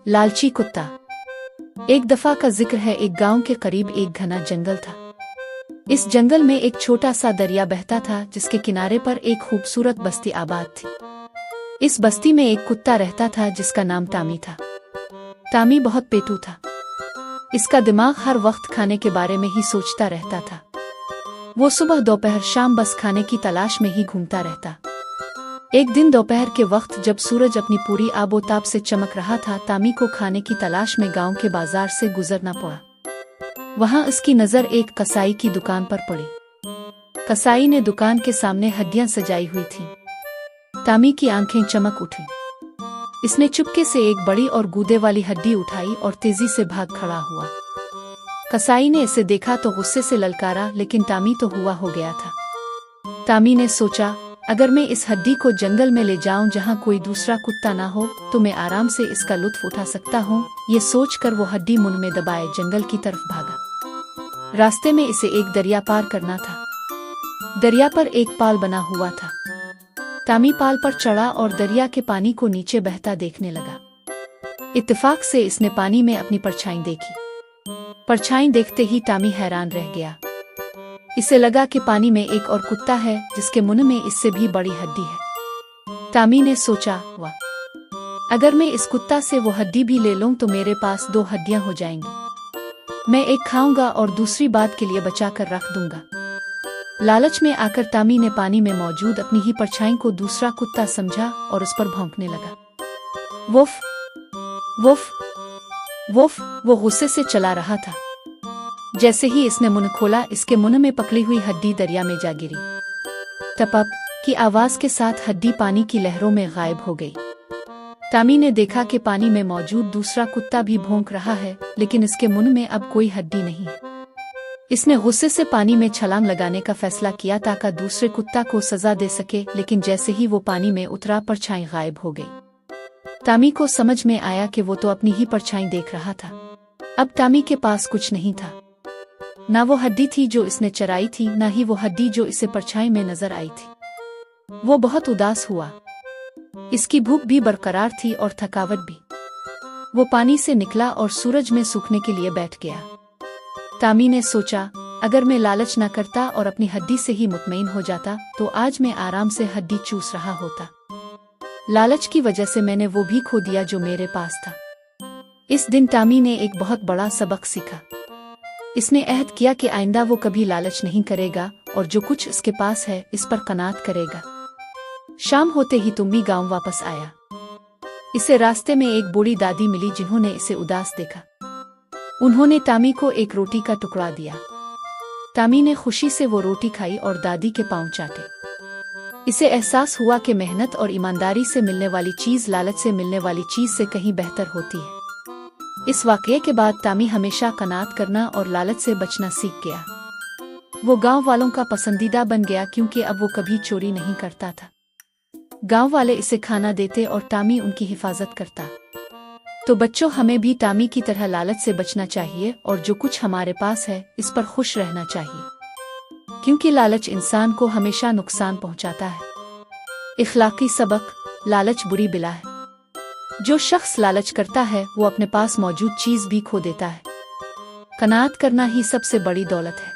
लालची कुत्ता। एक दफा का जिक्र है, एक गांव के करीब एक घना जंगल था। इस जंगल में एक छोटा सा दरिया बहता था, जिसके किनारे पर एक खूबसूरत बस्ती आबाद थी। इस बस्ती में एक कुत्ता रहता था जिसका नाम टामी था। टामी बहुत पेटू था। इसका दिमाग हर वक्त खाने के बारे में ही सोचता रहता था। वो सुबह दोपहर शाम बस खाने की तलाश में ही घूमता रहता। एक दिन दोपहर के वक्त जब सूरज अपनी पूरी आबोताब से चमक रहा था, टामी को खाने की तलाश में गांव के बाजार से गुजरना पड़ा। वहां उसकी नजर एक कसाई की दुकान पर पड़ी। कसाई ने दुकान के सामने हड्डियां सजाई हुई थीं। टामी की आंखें चमक उठी। इसने चुपके से एक बड़ी और गूदे वाली हड्डी उठाई और तेजी से भाग खड़ा हुआ। कसाई ने इसे देखा तो गुस्से से ललकारा, लेकिन टामी तो हुआ हो गया था। टामी ने सोचा, अगर मैं इस हड्डी को जंगल में ले जाऊं जहां कोई दूसरा कुत्ता ना हो, तो मैं आराम से इसका लुत्फ उठा सकता हूं। ये सोचकर वो हड्डी मुंह में दबाए जंगल की तरफ भागा। रास्ते में इसे एक दरिया पार करना था। दरिया पर एक पाल बना हुआ था। टामी पाल पर चढ़ा और दरिया के पानी को नीचे बहता देखने लगा। इत्तेफाक से इसने पानी में अपनी परछाई देखी। परछाई देखते ही टामी हैरान रह गया। इसे लगा कि पानी में एक और कुत्ता है जिसके मुंह में इससे भी बड़ी हड्डी है। टामी ने सोचा, वाह, अगर मैं इस कुत्ता से वो हड्डी भी ले लूं तो मेरे पास 2 हड्डियां हो जाएंगी। मैं एक खाऊंगा और दूसरी बात के लिए बचा कर रख दूंगा। लालच में आकर टामी ने पानी में मौजूद अपनी ही परछाई को दूसरा कुत्ता समझा और उस पर भौंकने लगा। Woof woof woof. वो गुस्से से चला रहा था। जैसे ही इसने मुंह खोला, इसके मुंह में पकड़ी हुई हड्डी दरिया में जा गिरी। टपक की आवाज के साथ हड्डी पानी की लहरों में गायब हो गई। टामी ने देखा कि पानी में मौजूद दूसरा कुत्ता भी भौंक रहा है, लेकिन इसके मुंह में अब कोई हड्डी नहीं है। इसने गुस्से से पानी में छलांग लगाने का फैसला किया ताकि दूसरे कुत्ता को सजा दे सके, लेकिन जैसे ही वो पानी में उतरा, परछाई गायब हो गई। टामी को समझ में आया कि वो तो अपनी ही परछाई देख रहा था। अब टामी के पास कुछ नहीं था। ना वो हड्डी थी जो इसने चराई थी, ना ही वो हड्डी जो इसे परछाई में नजर आई थी। वो बहुत उदास हुआ। इसकी भूख भी बरकरार थी और थकावट भी। वो पानी से निकला और सूरज में सूखने के लिए बैठ गया। टामी ने सोचा, अगर मैं लालच न करता और अपनी हड्डी से ही मुतमईन हो जाता तो आज मैं आराम से हड्डी चूस रहा होता। लालच की वजह से मैंने वो भी खो दिया जो मेरे पास था। इस दिन टामी ने एक बहुत बड़ा सबक सीखा। इसने अहद किया कि आइंदा वो कभी लालच नहीं करेगा और जो कुछ इसके पास है इस पर कनात करेगा। शाम होते ही टुम्मी गांव वापस आया। इसे रास्ते में एक बूढ़ी दादी मिली जिन्होंने इसे उदास देखा। उन्होंने टामी को एक रोटी का टुकड़ा दिया। टामी ने खुशी से वो रोटी खाई और दादी के पांव चाटे। इसे एहसास हुआ कि मेहनत और ईमानदारी से मिलने वाली चीज लालच से मिलने वाली चीज से कहीं बेहतर होती है। इस वाकये के बाद टामी हमेशा कनात करना और लालच से बचना सीख गया। वो गांव वालों का पसंदीदा बन गया क्योंकि अब वो कभी चोरी नहीं करता था। गांव वाले इसे खाना देते और टामी उनकी हिफाजत करता। तो बच्चों, हमें भी टामी की तरह लालच से बचना चाहिए और जो कुछ हमारे पास है इस पर खुश रहना चाहिए, क्योंकि लालच इंसान को हमेशा नुकसान पहुंचाता है। इखलाकी सबक, लालच बुरी बिला है। जो शख्स लालच करता है वो अपने पास मौजूद चीज भी खो देता है। कनात करना ही सबसे बड़ी दौलत है।